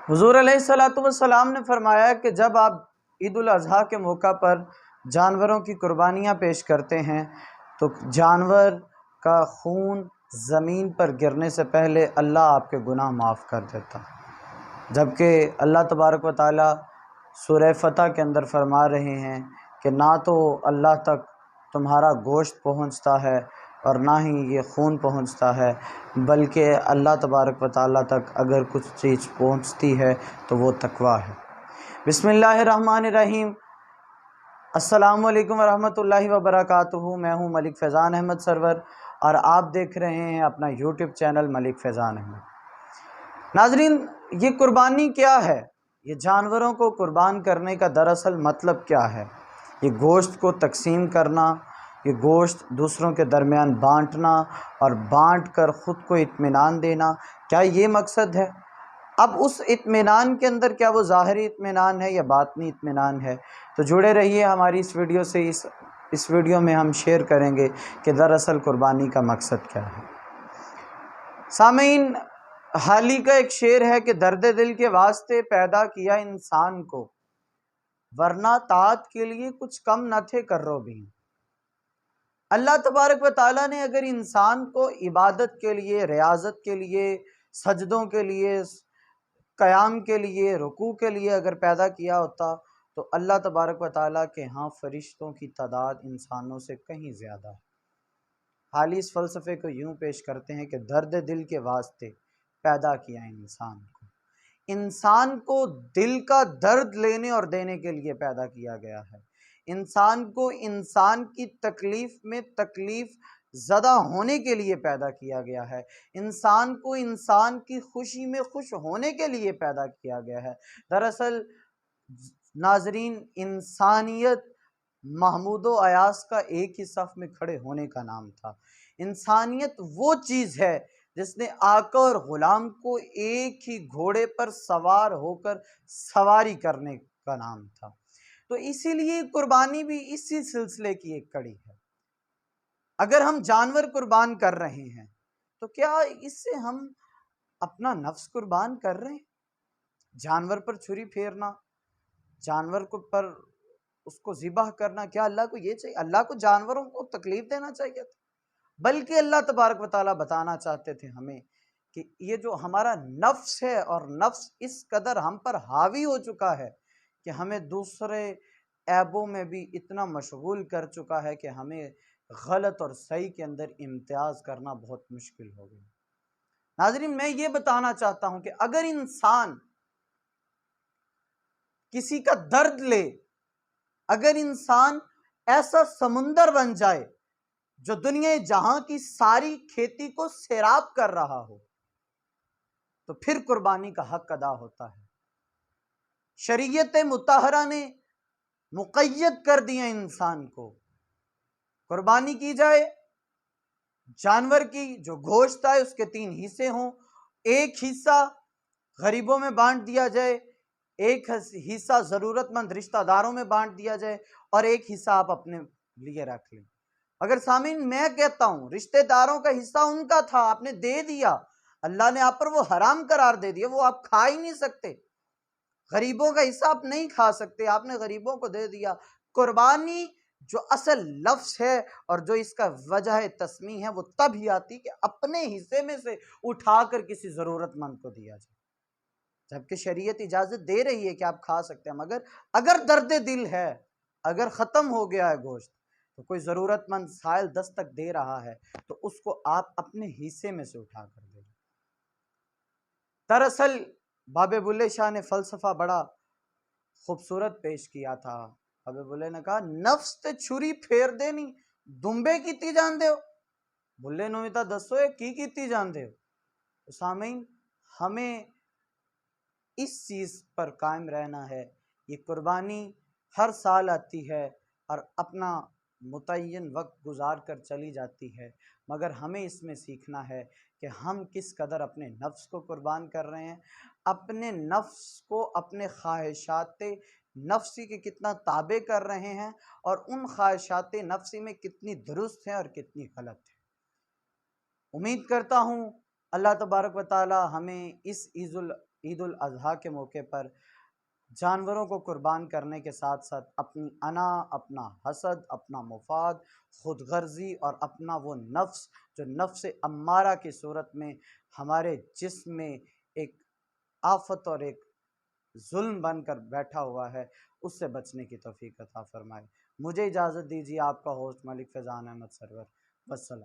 हुजूर अलैहिस्सलातु वस्सलाम ने फरमाया कि जब आप ईद उल अज़हा के मौका पर जानवरों की कुर्बानियाँ पेश करते हैं तो जानवर का खून ज़मीन पर गिरने से पहले अल्लाह आपके गुनाह माफ़ कर देता है। जबकि अल्लाह तबारक व तआला सूरह फतह के अंदर फरमा रहे हैं कि ना तो अल्लाह तक तुम्हारा गोश्त पहुँचता है और ना ही ये खून पहुँचता है, बल्कि अल्लाह तबारक व तआला तक अगर कुछ चीज़ पहुँचती है तो वो तकवा है। बिस्मिल्लाहिर्रहमानिर्रहीम। अस्सलामु अलैकुम वरहमतुल्लाहि वबरकातुहू। मैं हूँ मलिक फैज़ान अहमद सरवर और आप देख रहे हैं अपना यूट्यूब चैनल मलिक फैज़ान अहमद। नाज़रीन, ये कुर्बानी क्या है? ये जानवरों को कुर्बान करने का दरअसल मतलब क्या है? ये गोश्त को तकसीम करना, ये गोश्त दूसरों के दरमियान बांटना और बांट कर ख़ुद को इत्मीनान देना, क्या ये मकसद है? अब उस इत्मीनान के अंदर क्या वो ज़ाहिरी इत्मीनान है या बातनी इत्मीनान है? तो जुड़े रहिए हमारी इस वीडियो से। इस वीडियो में हम शेयर करेंगे कि दरअसल कुर्बानी का मकसद क्या है। सामीन, हाल ही का एक शेर है कि दर्द दिल के वास्ते पैदा किया इंसान को, वरना ताअत के लिए कुछ कम न थे कर्रो भी। अल्लाह तबारक व ताला ने अगर इंसान को इबादत के लिए, रियाजत के लिए, सजदों के लिए, क़याम के लिए, रुकू के लिए अगर पैदा किया होता तो अल्लाह तबारक व ताला के यहाँ फ़रिश्तों की तादाद इंसानों से कहीं ज़्यादा है। हाल ही इस फ़लसफ़े को यूँ पेश करते हैं कि दर्द दिल के वास्ते पैदा किया इंसान को दिल का दर्द लेने और देने के लिए पैदा किया गया है। इंसान को इंसान की तकलीफ़ में तकलीफ़ ज़दा होने के लिए पैदा किया गया है। इंसान को इंसान की खुशी में खुश होने के लिए पैदा किया गया है। दरअसल नाज़रीन, इंसानियत महमूद व अयास का एक ही सफ़ में खड़े होने का नाम था। इंसानियत वो चीज़ है जिसने आका और ग़ुलाम को एक ही घोड़े पर सवार होकर सवारी करने का नाम था। तो इसीलिए कुर्बानी भी इसी सिलसिले की एक कड़ी है। अगर हम जानवर कुर्बान कर रहे हैं तो क्या इससे हम अपना नफ्स कुर्बान कर रहे हैं? जानवर पर छुरी फेरना, जानवर को पर उसको ज़िबाह करना, क्या अल्लाह को ये चाहिए? अल्लाह को जानवरों को तकलीफ़ देना चाहिए था? बल्कि अल्लाह तबारक व तआला बताना चाहते थे हमें कि ये जो हमारा नफ्स है, और नफ्स इस कदर हम पर हावी हो चुका है कि हमें दूसरे ऐबों में भी इतना मशगूल कर चुका है कि हमें गलत और सही के अंदर इम्तियाज़ करना बहुत मुश्किल हो गया। नाज़रीन, मैं ये बताना चाहता हूँ कि अगर इंसान किसी का दर्द ले, अगर इंसान ऐसा समुंदर बन जाए जो दुनिया जहां की सारी खेती को सैराब कर रहा हो, तो फिर कुर्बानी का हक अदा होता है। शरीयत मुतहरा ने मुक़य्यद कर दिया इंसान को, कुर्बानी की जाए, जानवर की जो गोश्त है उसके 3 हिस्से हों, एक हिस्सा गरीबों में बांट दिया जाए, एक हिस्सा ज़रूरतमंद रिश्तेदारों में बांट दिया जाए और एक हिस्सा आप अपने लिए रख लें। अगर सामीन, मैं कहता हूँ रिश्तेदारों का हिस्सा उनका था, आपने दे दिया, अल्लाह ने आप पर वो हराम करार दे दिया, वो आप खा ही नहीं सकते। गरीबों का हिस्सा आप नहीं खा सकते, आपने गरीबों को दे दिया। कुर्बानी जो असल लफ्ज़ है और जो इसका वजह तस्मी है वो तब ही आती कि अपने हिस्से में से उठाकर किसी ज़रूरतमंद को दिया जाए, जबकि शरीयत इजाज़त दे रही है कि आप खा सकते हैं। मगर अगर दर्द दिल है, अगर ख़त्म हो गया है गोश्त, तो कोई ज़रूरतमंद साइल दस्तक दे रहा है तो उसको आप अपने हिस्से में से उठा कर दें। दरअसल बाबे बुल्ले शाह ने फ़लसफ़ा बड़ा खूबसूरत पेश किया था। बाबे बुल्ले ने कहा, नफ्स ते छुरी फेर देनी दुम्बे कीती जान दे हो। बुल्ले नूं तां दसो ये की कीती जांदे हो। तो सामीन, हमें इस चीज़ पर कायम रहना है। ये कुर्बानी हर साल आती है और अपना मुतय्यन वक्त गुजार कर चली जाती है, मगर हमें इसमें सीखना है कि हम किस कदर अपने नफ्स को कुर्बान कर रहे हैं, अपने नफ्स को अपने ख्वाहिशात नफ्सी के कितना ताबे कर रहे हैं और उन ख्वाहिशात नफ्सी में कितनी दुरुस्त हैं और कितनी गलत है। उम्मीद करता हूँ اللہ تبارک و تعالی ہمیں اس عید الاضحیٰ کے موقع پر جانوروں کو قربان کرنے کے ساتھ ساتھ اپنی انا، اپنا حسد، اپنا مفاد، خود غرضی اور اپنا وہ نفس جو نفس امارہ کی صورت میں ہمارے جسم میں ایک آفت اور ایک ظلم بن کر بیٹھا ہوا ہے، اس سے بچنے کی توفیق عطا فرمائے۔ مجھے اجازت دیجیے، آپ کا ہوسٹ ملک فیضان احمد سرور، والسلام۔